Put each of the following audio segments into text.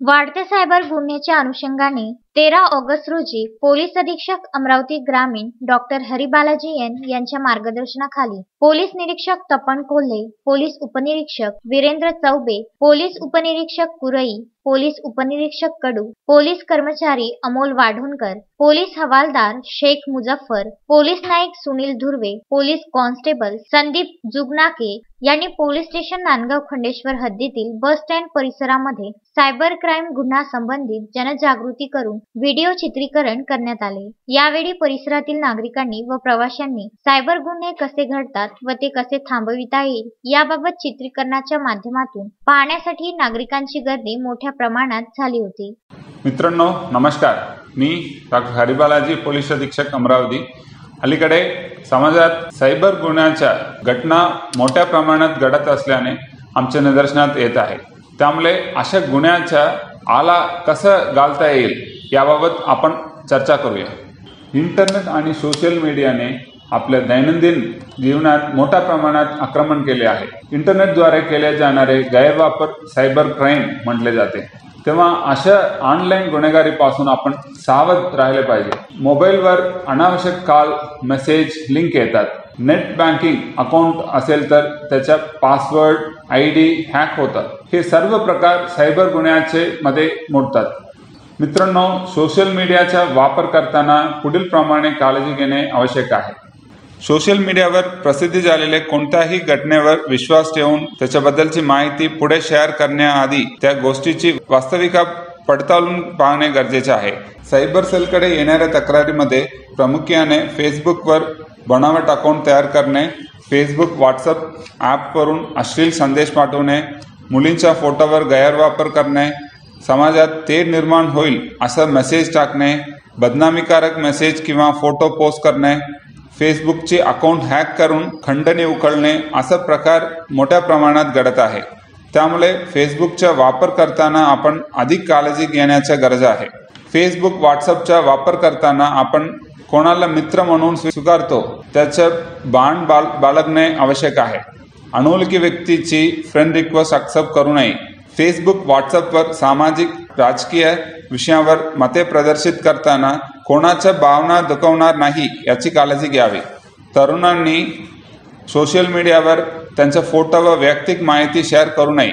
वाढत्या सायबर गुन्ह्याच्या अनुषंगाने 13 ऑगस्ट रोजी पोलीस अधीक्षक अमरावती ग्रामीण डॉ. हरिबालाजी एन यांच्या मार्गदर्शनाखाली पोलीस निरीक्षक तपन कोल्हे, पोलीस उपनिरीक्षक वीरेंद्र चौबे, पोलीस उपनिरीक्षक कुरई, पोलीस उपनिरीक्षक कडू, पोलीस कर्मचारी अमोल वाढोणकर, पोलीस हवालदार Shaikh Muzaffar, police Naik Sunil Dhurve, police constable Sandeep Jugnake यांनी पोलीस स्टेशन नांदगाव खंडेश्वर हद्दीतील बस स्टँड परिसरामध्ये सायबर क्राईम गुन्हा संबंधित जनजागृती करून व्हिडिओ चित्रीकरण करण्यात आले। यावेळी परिसरातील नागरिकांनी व प्रवाशांनी सायबर गुन्हे कसे घडतात व ते कसे थांबविता येईल याबाबत चित्रीकरणाच्या माध्यमातून पाहण्यासाठी नागरिकांची गर्दी मोठ्या प्रमाणात झाली होती। मित्रांनो नमस्कार, मी डॉ. हरिबालाजी पोलीस अधीक्षक अमरावती। अलीकडे समाजात सायबर गुन्ह्याच्या घटना मोठ्या प्रमाणात घडत असल्याने आमच्या निदर्शनात येत आहे। त्यामुळे अशा गुन्ह्याच्या आला कसं घालता येईल याबाबत आपण चर्चा करूया। इंटरनेट आणि सोशल मीडियाने आपल्या दैनंदिन जीवनात मोठ्या प्रमाणात आक्रमण केले आहे। इंटरनेटद्वारे केले जाणारे गैरवापर सायबर क्राईम म्हटले जाते। तेव्हा अशा ऑनलाईन गुन्हेगारीपासून आपण सावध राहिले पाहिजे। मोबाईलवर अनावश्यक कॉल, मेसेज, लिंक येतात। नेट बँकिंग अकाउंट असेल तर त्याचा पासवर्ड, ID हॅक होतात। हे सर्व प्रकार सायबर गुन्ह्याचे मध्ये मोडतात। मित्रांनो, सोशल मीडियाचा वापर करताना पुढील प्रमाणे काळजी घेणे आवश्यक आहे। सोशल मीडियावर प्रसिद्धी झालेल्या कोणत्याही घटनेवर विश्वास ठेवून त्याच्याबद्दलची माहिती पुढे शेअर करण्याआधी त्या गोष्टीची वास्तविकता पडताळून पाहणे गरजेचे आहे। सायबर सेलकडे येणाऱ्या तक्रारीमध्ये प्रामुख्याने फेसबुकवर बनावट अकाउंट तयार करणे, फेसबुक, व्हॉट्सअप ॲपवरून अश्लील संदेश पाठवणे, मुलींच्या फोटोवर गैरवापर करणे, समाजात तेढ निर्माण होईल असा मेसेज टाकणे, बदनामीकारक मेसेज किंवा फोटो पोस्ट करणे, फेसबुकचे अकाउंट हॅक करून खंडणी उकळणे असा प्रकार मोठ्या प्रमाणात घडत आहे। त्यामुळे फेसबुकचा वापर करताना आपण अधिक काळजी घेण्याची गरज आहे। फेसबुक, व्हॉट्सअपचा वापर करताना आपण कोणाला मित्र म्हणून स्वीकारतो त्याचे भान बाळगणे आवश्यक आहे। अनोळखी व्यक्तीची फ्रेंड रिक्वेस्ट एक्सेप्ट करू नये। फेसबुक, व्हॉट्सअपवर सामाजिक, राजकीय विषयावर मते प्रदर्शित करताना कोणाच्या भावना दुखवणार नाही याची काळजी घ्यावी। तरुणांनी सोशल मीडियावर त्यांचा फोटो व वैयक्तिक माहिती शेअर करू नये।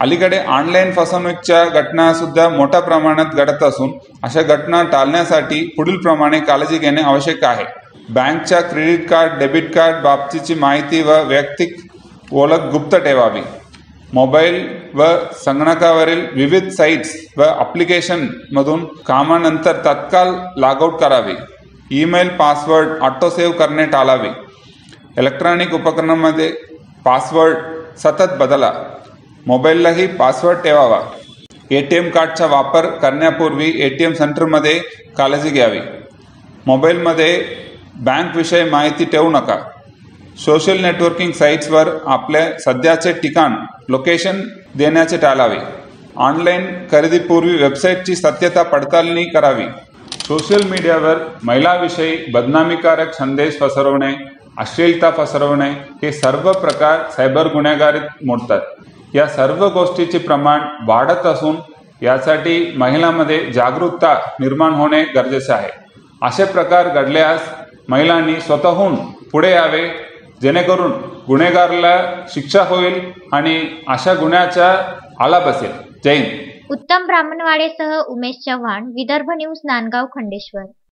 अलीकडे ऑनलाईन फसवणुकीच्या घटना सुद्धा मोठ्या प्रमाणात घडत असून अशा घटना टाळण्यासाठी पुढील प्रमाणे काळजी घेणे आवश्यक आहे। बँकच्या क्रेडिट कार्ड, डेबिट कार्ड बाबतीची माहिती व वैयक्तिक ओळख गुप्त ठेवावी। मोबाईल व संगणकावरील विविध साइट्स व ॲप्लिकेशनमधून कामानंतर तत्काळ लॉगआउट करावे। ईमेल, पासवर्ड ऑटो सेव्ह करणे टाळावे। इलेक्ट्रॉनिक उपकरणांमध्ये पासवर्ड सतत बदला। मोबाईललाही पासवर्ड ठेवावा। ATM कार्डचा वापर करण्यापूर्वी ATM सेंटरमध्ये काळजी घ्यावी। मोबाईलमध्ये बँकविषयी माहिती ठेवू नका। सोशल नेटवर्किंग साइट्सवर आपले सध्याचे ठिकाण, लोकेशन देण्याचे टाळावे। ऑनलाईन खरेदीपूर्वी वेबसाईटची सत्यता पडताळणी करावी। सोशल मीडियावर महिलांविषयी बदनामीकारक संदेश पसरवणे, अश्लीलता पसरवणे हे सर्व प्रकार सायबर गुन्हेगारीत मोडतात। या सर्व गोष्टीचे प्रमाण वाढत असून यासाठी महिलांमध्ये जागरूकता निर्माण होणे गरजेचे आहे। असे प्रकार घडल्यास महिलांनी स्वतःहून पुढे यावे जेणेकरून गुन्हेगाराला शिक्षा होईल आणि अशा गुन्ह्याचा आळा बसेल। जय हिंद। उत्तम ब्राह्मणवाडेसह उमेश चव्हाण, विदर्भ न्यूज, नांदगाव खंडेश्वर।